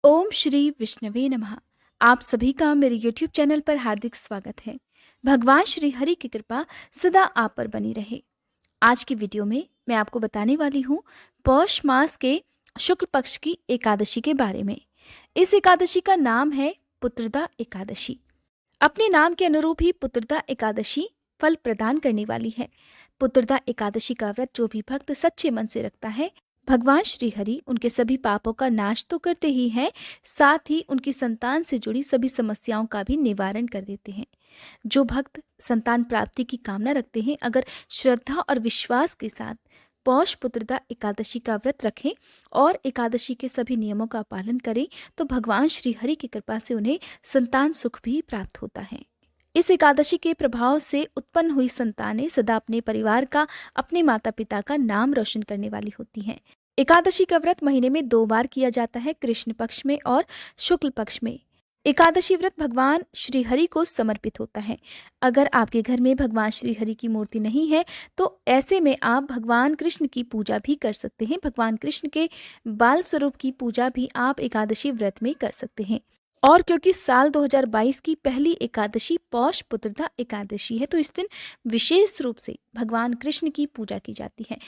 ओम श्री विष्णवे नमः। आप सभी का मेरे YouTube चैनल पर हार्दिक स्वागत है। भगवान श्री हरि की कृपा सदा आप पर बनी रहे। आज की वीडियो में मैं आपको बताने वाली हूँ पौष मास के शुक्ल पक्ष की एकादशी के बारे में। इस एकादशी का नाम है पुत्रदा एकादशी। अपने नाम के अनुरूप ही पुत्रदा एकादशी फल प्रदान करने वाली है। पुत्रदा एकादशी का व्रत जो भी भक्त सच्चे मन से रखता है, भगवान श्री हरि उनके सभी पापों का नाश तो करते ही हैं, साथ ही उनकी संतान से जुड़ी सभी समस्याओं का भी निवारण कर देते हैं। जो भक्त संतान प्राप्ति की कामना रखते हैं, अगर श्रद्धा और विश्वास के साथ पौष पुत्रदा एकादशी का व्रत रखें और एकादशी के सभी नियमों का पालन करें, तो भगवान श्री हरि की कृपा से उन्हें संतान सुख भी प्राप्त होता है। इस एकादशी के प्रभाव से उत्पन्न हुई संतानें सदा अपने परिवार का, अपने माता पिता का नाम रोशन करने वाली होती हैं। एकादशी का व्रत महीने में 2 बार किया जाता है, कृष्ण पक्ष में और शुक्ल पक्ष में। एकादशी व्रत भगवान श्री हरि को समर्पित होता है। अगर आपके घर में भगवान श्री हरि की मूर्ति नहीं है, तो ऐसे में आप भगवान कृष्ण की पूजा भी कर सकते हैं। भगवान कृष्ण के बाल स्वरूप की पूजा भी आप एकादशी व्रत में कर सकते हैं। और क्योंकि साल 2022 की पहली एकादशी पौष पुत्रदा एकादशी है, तो इस दिन विशेष रूप से भगवान कृष्ण की पूजा की जाती है।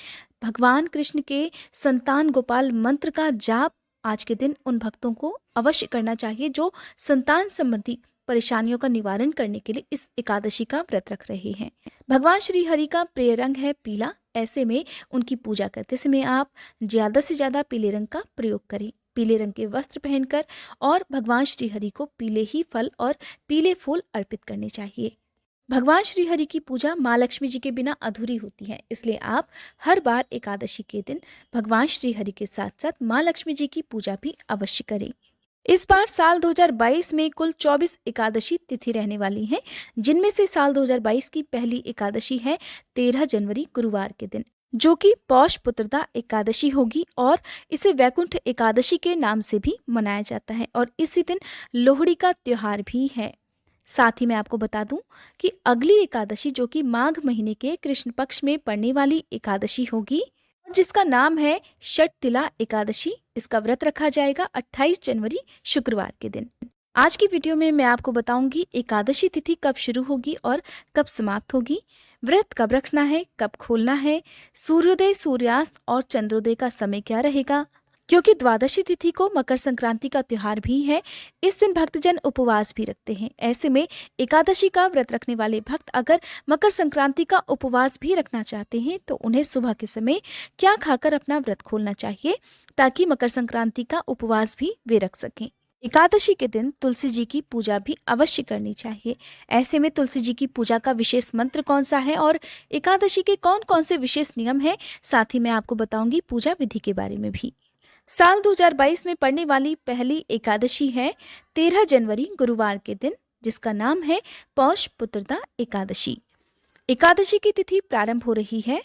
भगवान कृष्ण के संतान गोपाल मंत्र का जाप आज के दिन उन भक्तों को अवश्य करना चाहिए जो संतान संबंधी परेशानियों का निवारण करने के लिए इस एकादशी का व्रत रख रहे हैं। भगवान श्री हरि का प्रिय रंग है पीला। ऐसे में उनकी पूजा करते समय आप ज्यादा से ज्यादा पीले रंग का प्रयोग करें। पीले रंग के वस्त्र पहनकर और भगवान श्री हरि को पीले ही फल और पीले फूल अर्पित करने चाहिए। भगवान श्री हरि की पूजा माँ लक्ष्मी जी के बिना अधूरी होती है, इसलिए आप हर बार एकादशी के दिन भगवान श्री हरि के साथ साथ माँ लक्ष्मी जी की पूजा भी अवश्य करें। इस बार साल 2022 में कुल 24 एकादशी तिथि रहने वाली हैं, जिनमें से साल 2022 की पहली एकादशी है 13 जनवरी गुरुवार के दिन, जो कि पौष पुत्रदा एकादशी होगी और इसे वैकुंठ एकादशी के नाम से भी मनाया जाता है और इसी दिन लोहड़ी का त्योहार भी है। साथ ही मैं आपको बता दूं कि अगली एकादशी जो कि माघ महीने के कृष्ण पक्ष में पड़ने वाली एकादशी होगी, जिसका नाम है षटतिला एकादशी। इसका व्रत रखा जाएगा 28 जनवरी शुक्रवार के दिन। आज की वीडियो में मैं आपको बताऊंगी एकादशी तिथि कब शुरू होगी और कब समाप्त होगी, व्रत कब रखना है, कब खोलना है, सूर्योदय, सूर्यास्त और चंद्रोदय का समय क्या रहेगा। क्योंकि द्वादशी तिथि को मकर संक्रांति का त्योहार भी है, इस दिन भक्तजन उपवास भी रखते हैं। ऐसे में एकादशी का व्रत रखने वाले भक्त अगर मकर संक्रांति का उपवास भी रखना चाहते हैं, तो उन्हें सुबह के समय क्या खाकर अपना व्रत खोलना चाहिए, ताकि मकर संक्रांति का उपवास भी वे रख सकें। एकादशी के दिन तुलसी जी की पूजा भी अवश्य करनी चाहिए। ऐसे में तुलसी जी की पूजा का विशेष मंत्र कौन सा है और एकादशी के कौन कौन से विशेष नियम है, साथ ही मैं आपको बताऊंगी पूजा विधि के बारे में भी। साल 2022 में पड़ने वाली पहली एकादशी है 13 जनवरी गुरुवार के दिन, जिसका नाम है पौष पुत्रदा एकादशी। एकादशी की तिथि प्रारंभ हो रही है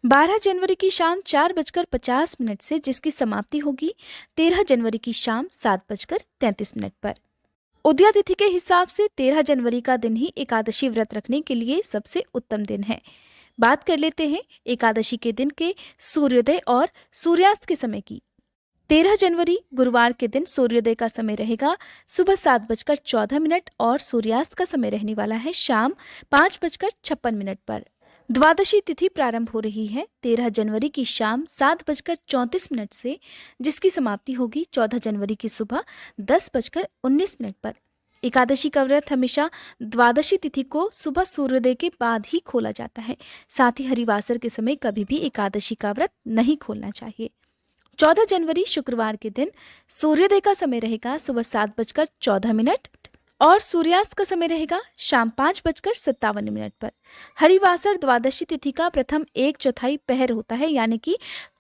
12 जनवरी की शाम 4:50 से, जिसकी समाप्ति होगी 13 जनवरी की शाम 7:33 पर। उदया तिथि के हिसाब से 13 जनवरी का दिन ही एकादशी व्रत रखने के लिए सबसे उत्तम दिन है। बात कर लेते हैं एकादशी के दिन के सूर्योदय और सूर्यास्त के समय की। 13 जनवरी गुरुवार के दिन सूर्योदय का समय रहेगा सुबह 7:14 और सूर्यास्त का समय रहने वाला है शाम 5:56 पर। द्वादशी तिथि प्रारंभ हो रही है 13 जनवरी की शाम 7:34 से, जिसकी समाप्ति होगी 14 जनवरी की सुबह 10:19 पर। एकादशी का व्रत हमेशा द्वादशी तिथि को सुबह सूर्योदय के बाद ही खोला जाता है। साथ ही हरिवासर के समय कभी भी एकादशी का व्रत नहीं खोलना चाहिए। 14 जनवरी शुक्रवार के दिन सूर्योदय का समय रहेगा सुबह 7:14 और सूर्यास्त का समय रहेगा शाम 5:57 पर। हरिवासर द्वादशी तिथि का प्रथम 1/4 पहर होता है, यानी कि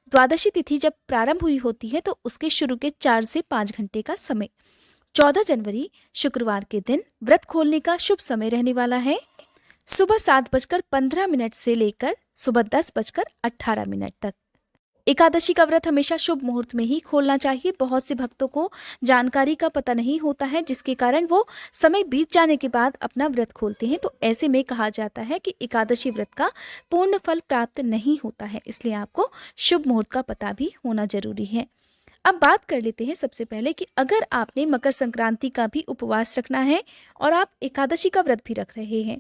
द्वादशी तिथि जब प्रारंभ हुई होती है तो उसके शुरू के 4 से 5 घंटे का समय। 14 जनवरी शुक्रवार के दिन व्रत खोलने का शुभ समय रहने वाला है सुबह 7:15 से लेकर सुबह 10:18 तक। एकादशी का व्रत हमेशा शुभ मुहूर्त में ही खोलना चाहिए। बहुत से भक्तों को जानकारी का पता नहीं होता है, जिसके कारण वो समय बीत जाने के बाद अपना व्रत खोलते हैं। तो ऐसे में कहा जाता है कि एकादशी व्रत का पूर्ण फल प्राप्त नहीं होता है, इसलिए आपको शुभ मुहूर्त का पता भी होना जरूरी है। अब बात कर लेते हैं सबसे पहले कि अगर आपने मकर संक्रांति का भी उपवास रखना है और आप एकादशी का व्रत भी रख रहे हैं,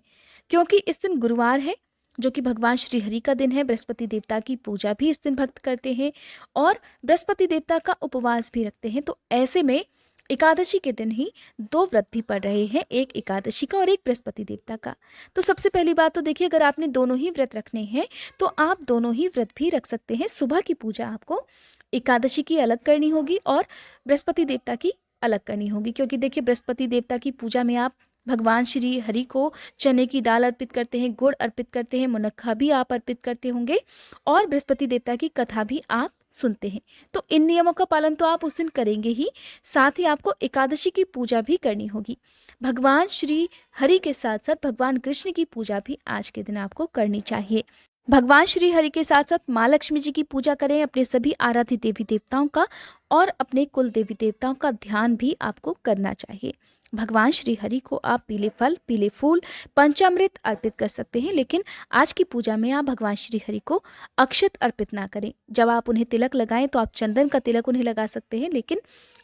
क्योंकि इस दिन गुरुवार है जो कि भगवान श्री हरि का दिन है। बृहस्पति देवता की पूजा भी इस दिन भक्त करते हैं और बृहस्पति देवता का उपवास भी रखते हैं। तो ऐसे में एकादशी के दिन ही दो व्रत भी पड़ रहे हैं, एक एकादशी का और एक बृहस्पति देवता का। तो सबसे पहली बात तो देखिए, अगर आपने दोनों ही व्रत रखने हैं तो आप दोनों ही व्रत भी रख सकते हैं। सुबह की पूजा आपको एकादशी की अलग करनी होगी और बृहस्पति देवता की अलग करनी होगी, क्योंकि देखिए बृहस्पति देवता की पूजा में आप भगवान श्री हरि को चने की दाल अर्पित करते हैं, गुड़ अर्पित करते हैं, मुनक्खा भी आप अर्पित करते होंगे और बृहस्पति देवता की कथा भी आप सुनते हैं। तो इन नियमों का पालन तो आप उस दिन करेंगे ही, साथ ही आपको एकादशी की पूजा भी करनी होगी। भगवान श्री हरि के साथ साथ भगवान कृष्ण की पूजा भी आज के दिन आपको करनी चाहिए। भगवान श्री हरि के साथ साथ माँ लक्ष्मी जी की पूजा करें, अपने सभी आराध्य देवी देवताओं का और अपने कुल देवी देवताओं का ध्यान भी आपको करना चाहिए। भगवान श्री हरि को आप पीले फल, पीले फूल, पंचामृत अर्पित कर सकते हैं, लेकिन आज की पूजा में आप भगवान श्री हरि को अक्षत अर्पित ना करें। जब आप उन्हें तिलक लगाएं तो आप चंदन का तिलक उन्हें लगा सकते हैं, लेकिन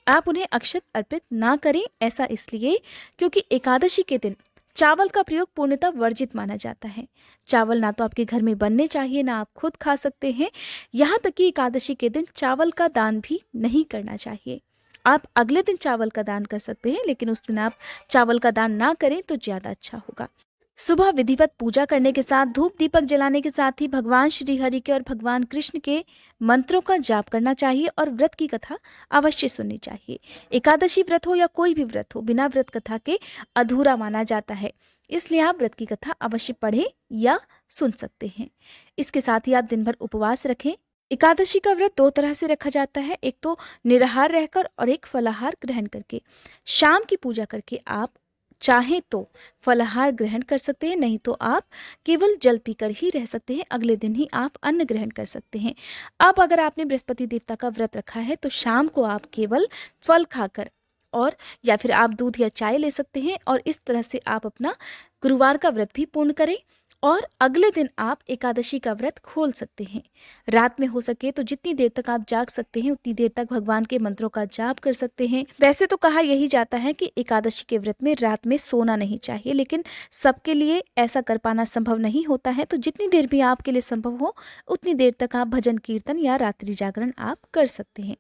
आप उन्हें अक्षत अर्पित ना करें। ऐसा इसलिए क्योंकि एकादशी के दिन चावल का प्रयोग पूर्णतः वर्जित माना जाता है। चावल ना तो आपके घर में बनने चाहिए, ना आप खुद खा सकते हैं। यहाँ तक कि एकादशी के दिन चावल का दान भी नहीं करना चाहिए। आप अगले दिन चावल का दान कर सकते हैं, लेकिन उस दिन आप चावल का दान ना करें तो ज़्यादा अच्छा होगा। सुबह विधिवत पूजा करने के साथ धूप दीपक जलाने के साथ ही भगवान श्री हरि के और भगवान कृष्ण के मंत्रों का जाप करना चाहिए और व्रत की कथा अवश्य सुननी चाहिए। एकादशी व्रत हो या कोई भी व्रत हो, बिना व्रत कथा के अधूरा माना जाता है, इसलिए आप व्रत की कथा अवश्य पढ़ें या सुन सकते हैं। इसके साथ ही आप दिन भर उपवास रखें। एकादशी का व्रत दो तरह से रखा जाता है, एक तो निराहार रहकर और एक फलाहार ग्रहण करके। शाम की पूजा करके आप चाहे तो फलाहार ग्रहण कर सकते हैं, नहीं तो आप केवल जल पीकर ही रह सकते हैं। अगले दिन ही आप अन्न ग्रहण कर सकते हैं। अब अगर आपने बृहस्पति देवता का व्रत रखा है तो शाम को आप केवल फल खाकर और या फिर आप दूध या चाय ले सकते हैं और इस तरह से आप अपना गुरुवार का व्रत भी पूर्ण करें और अगले दिन आप एकादशी का व्रत खोल सकते हैं। रात में हो सके तो जितनी देर तक आप जाग सकते हैं उतनी देर तक भगवान के मंत्रों का जाप कर सकते हैं। वैसे तो कहा यही जाता है कि एकादशी के व्रत में रात में सोना नहीं चाहिए, लेकिन सबके लिए ऐसा कर पाना संभव नहीं होता है। तो जितनी देर भी आपके लिए संभव हो उतनी देर तक आप भजन कीर्तन या रात्रि जागरण आप कर सकते हैं।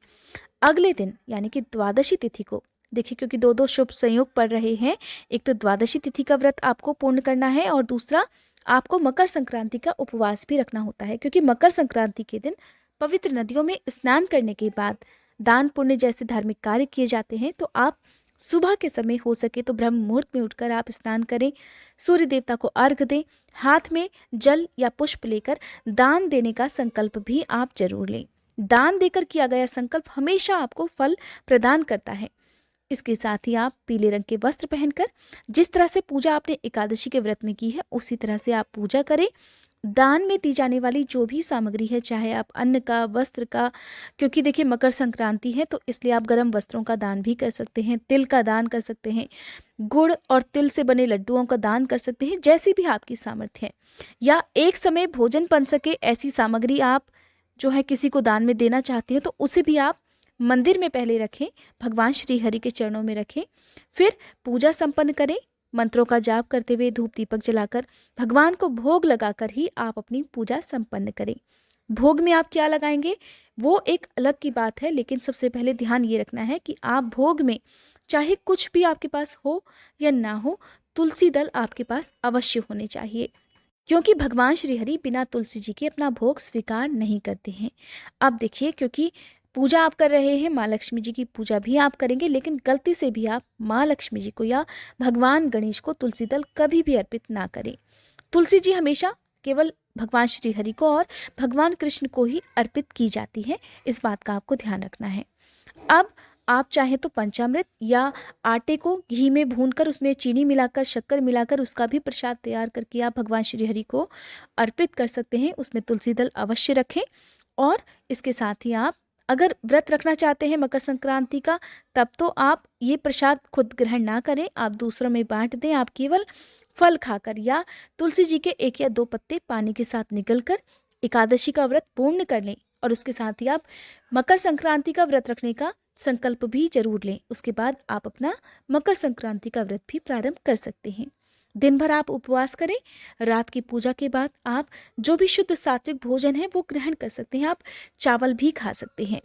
अगले दिन यानी कि द्वादशी तिथि को देखिए, क्योंकि दो दो शुभ संयोग पड़ रहे हैं, एक तो द्वादशी तिथि का व्रत आपको पूर्ण करना है और दूसरा आपको मकर संक्रांति का उपवास भी रखना होता है, क्योंकि मकर संक्रांति के दिन पवित्र नदियों में स्नान करने के बाद दान पुण्य जैसे धार्मिक कार्य किए जाते हैं। तो आप सुबह के समय हो सके तो ब्रह्म मुहूर्त में उठकर आप स्नान करें, सूर्य देवता को अर्घ दें, हाथ में जल या पुष्प लेकर दान देने का संकल्प भी आप जरूर लें। दान देकर किया गया संकल्प हमेशा आपको फल प्रदान करता है। इसके साथ ही आप पीले रंग के वस्त्र पहनकर जिस तरह से पूजा आपने एकादशी के व्रत में की है उसी तरह से आप पूजा करें। दान में दी जाने वाली जो भी सामग्री है, चाहे आप अन्न का, वस्त्र का, क्योंकि देखिए मकर संक्रांति है तो इसलिए आप गर्म वस्त्रों का दान भी कर सकते हैं, तिल का दान कर सकते हैं, गुड़ और तिल से बने लड्डुओं का दान कर सकते हैं, जैसी भी आपकी सामर्थ्य है। या एक समय भोजन बन सके ऐसी सामग्री आप जो है किसी को दान में देना चाहते हैं तो उसे भी आप मंदिर में पहले रखें, भगवान श्री हरि के चरणों में रखें, फिर पूजा संपन्न करें। मंत्रों का जाप करते हुए धूप दीपक जलाकर भगवान को भोग लगाकर ही आप अपनी पूजा संपन्न करें। भोग में आप क्या लगाएंगे वो एक अलग की बात है, लेकिन सबसे पहले ध्यान ये रखना है कि आप भोग में चाहे कुछ भी आपके पास हो या ना हो, तुलसी दल आपके पास अवश्य होने चाहिए, क्योंकि भगवान श्री हरि बिना तुलसी जी के अपना भोग स्वीकार नहीं करते हैं। अब देखिए, क्योंकि पूजा आप कर रहे हैं, माँ लक्ष्मी जी की पूजा भी आप करेंगे, लेकिन गलती से भी आप माँ लक्ष्मी जी को या भगवान गणेश को तुलसी दल कभी भी अर्पित ना करें। तुलसी जी हमेशा केवल भगवान श्री हरि को और भगवान कृष्ण को ही अर्पित की जाती है, इस बात का आपको ध्यान रखना है। अब आप चाहें तो पंचामृत या आटे को घी में भूनकर उसमें चीनी मिलाकर, शक्कर मिलाकर उसका भी प्रसाद तैयार करके आप भगवान श्री हरि को अर्पित कर सकते हैं। उसमें तुलसी दल अवश्य रखें और इसके साथ ही आप अगर व्रत रखना चाहते हैं मकर संक्रांति का, तब तो आप ये प्रसाद खुद ग्रहण ना करें, आप दूसरों में बांट दें। आप केवल फल खाकर या तुलसी जी के 1 या 2 पत्ते पानी के साथ निगलकर एकादशी का व्रत पूर्ण कर लें और उसके साथ ही आप मकर संक्रांति का व्रत रखने का संकल्प भी जरूर लें। उसके बाद आप अपना मकर संक्रांति का व्रत भी प्रारंभ कर सकते हैं। दिन भर आप उपवास करें। रात की पूजा के बाद आप जो भी शुद्ध सात्विक भोजन है वो ग्रहण कर सकते हैं। आप चावल भी खा सकते हैं।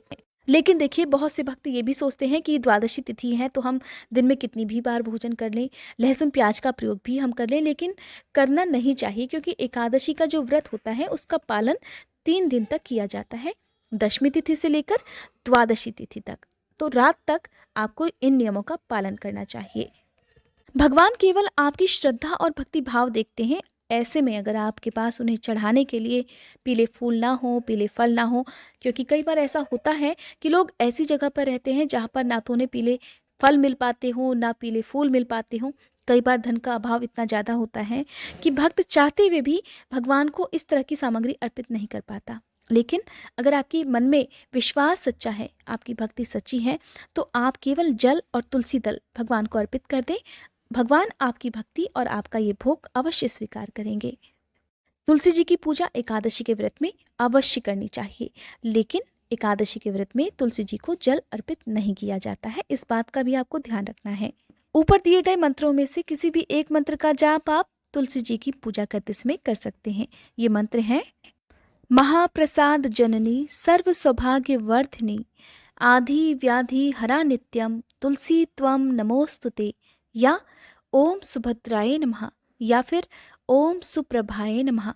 लेकिन देखिए, बहुत से भक्त ये भी सोचते हैं कि द्वादशी तिथि है तो हम दिन में कितनी भी बार भोजन कर लें, लहसुन प्याज का प्रयोग भी हम कर लें, लेकिन करना नहीं चाहिए, क्योंकि एकादशी का जो व्रत होता है उसका पालन 3 दिन तक किया जाता है, दशमी तिथि से लेकर द्वादशी तिथि तक। तो रात तक आपको इन नियमों का पालन करना चाहिए। भगवान केवल आपकी श्रद्धा और भक्ति भाव देखते हैं। ऐसे में अगर आपके पास उन्हें चढ़ाने के लिए पीले फूल ना हो, पीले फल ना हो, क्योंकि कई बार ऐसा होता है कि लोग ऐसी जगह पर रहते हैं जहाँ पर ना तो उन्हें पीले फल मिल पाते हों, ना पीले फूल मिल पाते हों। कई बार धन का अभाव इतना ज़्यादा होता है कि भक्त चाहते हुए भी भगवान को इस तरह की सामग्री अर्पित नहीं कर पाता। लेकिन अगर आपके मन में विश्वास सच्चा है, आपकी भक्ति सच्ची है, तो आप केवल जल और तुलसी दल भगवान को अर्पित कर दें। भगवान आपकी भक्ति और आपका ये भोग अवश्य स्वीकार करेंगे। तुलसी जी की पूजा एकादशी के व्रत में अवश्य करनी चाहिए, लेकिन एकादशी के व्रत में तुलसी जी को जल अर्पित नहीं किया जाता है। इस बात का भी आपको ध्यान रखना है। ऊपर दिए गए मंत्रों में से किसी भी एक मंत्र का जाप आप तुलसी जी की पूजा करते समय कर सकते हैं। ये मंत्र हैं: महाप्रसाद जननी सर्व सौभाग्य वर्धिनी आधि व्याधि हरा नित्यम तुलसी त्वम नमोस्तुते, या ओम सुभद्राय नमः, या फिर ओम सुप्रभाय नमः।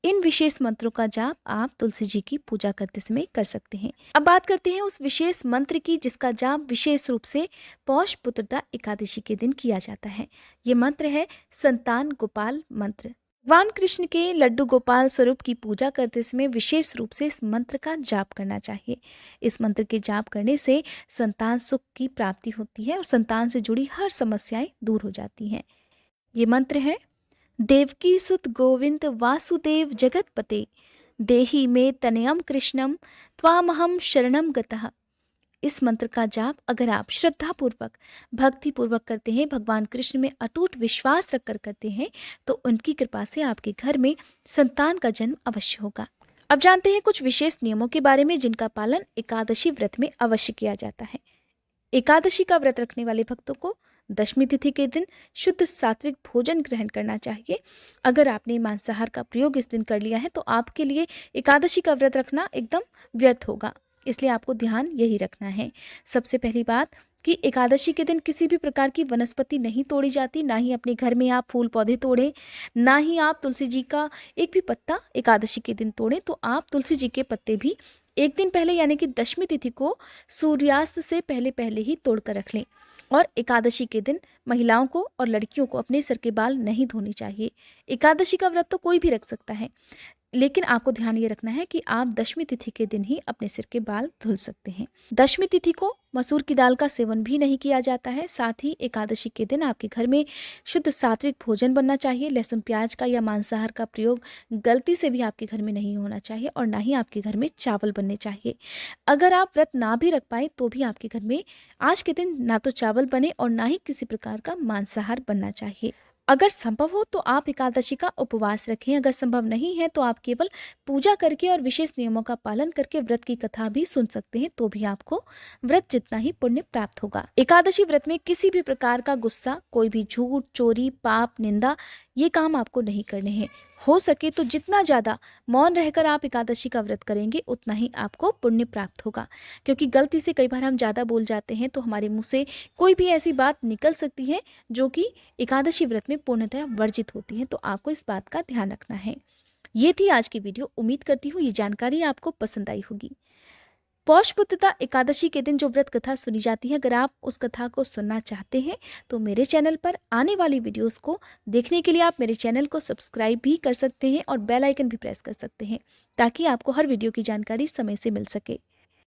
इन विशेष मंत्रों का जाप आप तुलसी जी की पूजा करते समय कर सकते हैं। अब बात करते हैं उस विशेष मंत्र की जिसका जाप विशेष रूप से पौष पुत्रदा एकादशी के दिन किया जाता है। ये मंत्र है संतान गोपाल मंत्र। भगवान कृष्ण के लड्डू गोपाल स्वरूप की पूजा करते समय विशेष रूप से इस मंत्र का जाप करना चाहिए। इस मंत्र के जाप करने से संतान सुख की प्राप्ति होती है और संतान से जुड़ी हर समस्याएं दूर हो जाती हैं। ये मंत्र है: देवकी सुत गोविंद वासुदेव जगतपते देहि मे तनयम कृष्णम त्वामहम शरणम गतः। इस मंत्र का जाप अगर आप श्रद्धा पूर्वक, भक्ति पूर्वक करते हैं, भगवान कृष्ण में अटूट विश्वास रखकर करते हैं, तो उनकी कृपा से आपके घर में संतान का जन्म अवश्य होगा। अब जानते हैं कुछ विशेष नियमों के बारे में जिनका पालन एकादशी व्रत में अवश्य किया जाता है। एकादशी का व्रत रखने वाले भक्तों को दशमी तिथि के दिन शुद्ध सात्विक भोजन ग्रहण करना चाहिए। अगर आपने मांसाहार का प्रयोग इस दिन कर लिया है तो आपके लिए एकादशी का व्रत रखना एकदम व्यर्थ होगा, इसलिए आपको ध्यान यही रखना है। सबसे पहली बात कि एकादशी के दिन किसी भी प्रकार की वनस्पति नहीं तोड़ी जाती, ना ही अपने घर में आप फूल पौधे तोड़ें, ना ही आप तुलसी जी का एक भी पत्ता एकादशी के दिन तोड़ें। तो आप तुलसी जी के पत्ते भी एक दिन पहले यानी कि दशमी तिथि को सूर्यास्त से पहले पहले ही तोड़ कर रख लें। और एकादशी के दिन महिलाओं को और लड़कियों को अपने सर के बाल नहीं धोने चाहिए। एकादशी का व्रत तो कोई भी रख सकता है, लेकिन आपको ध्यान ये रखना है कि आप दशमी तिथि के दिन ही अपने सिर के बाल धुल सकते हैं। दशमी तिथि को मसूर की दाल का सेवन भी नहीं किया जाता है। साथ ही एकादशी के दिन आपके घर में शुद्ध सात्विक भोजन बनना चाहिए। लहसुन प्याज का या मांसाहार का प्रयोग गलती से भी आपके घर में नहीं होना चाहिए और ना ही आपके घर में चावल बनने चाहिए। अगर आप व्रत ना भी रख पाए तो भी आपके घर में आज के दिन ना तो चावल बने और ना ही किसी प्रकार का मांसाहार बनना चाहिए। अगर संभव हो तो आप एकादशी का उपवास रखें। अगर संभव नहीं है तो आप केवल पूजा करके और विशेष नियमों का पालन करके व्रत की कथा भी सुन सकते हैं, तो भी आपको व्रत जितना ही पुण्य प्राप्त होगा। एकादशी व्रत में किसी भी प्रकार का गुस्सा, कोई भी झूठ, चोरी, पाप, निंदा, ये काम आपको नहीं करने हैं। हो सके तो जितना ज़्यादा मौन रहकर आप एकादशी का व्रत करेंगे उतना ही आपको पुण्य प्राप्त होगा, क्योंकि गलती से कई बार हम ज़्यादा बोल जाते हैं तो हमारे मुंह से कोई भी ऐसी बात निकल सकती है जो कि एकादशी व्रत में पूर्णतः वर्जित होती है। तो आपको इस बात का ध्यान रखना है। ये थी आज की वीडियो। उम्मीद करती हूँ ये जानकारी आपको पसंद आई होगी। पौष पुत्रदा एकादशी के दिन जो व्रत कथा सुनी जाती है, अगर आप उस कथा को सुनना चाहते हैं तो मेरे चैनल पर आने वाली वीडियोस को देखने के लिए आप मेरे चैनल को सब्सक्राइब भी कर सकते हैं और बेल आइकन भी प्रेस कर सकते हैं, ताकि आपको हर वीडियो की जानकारी समय से मिल सके।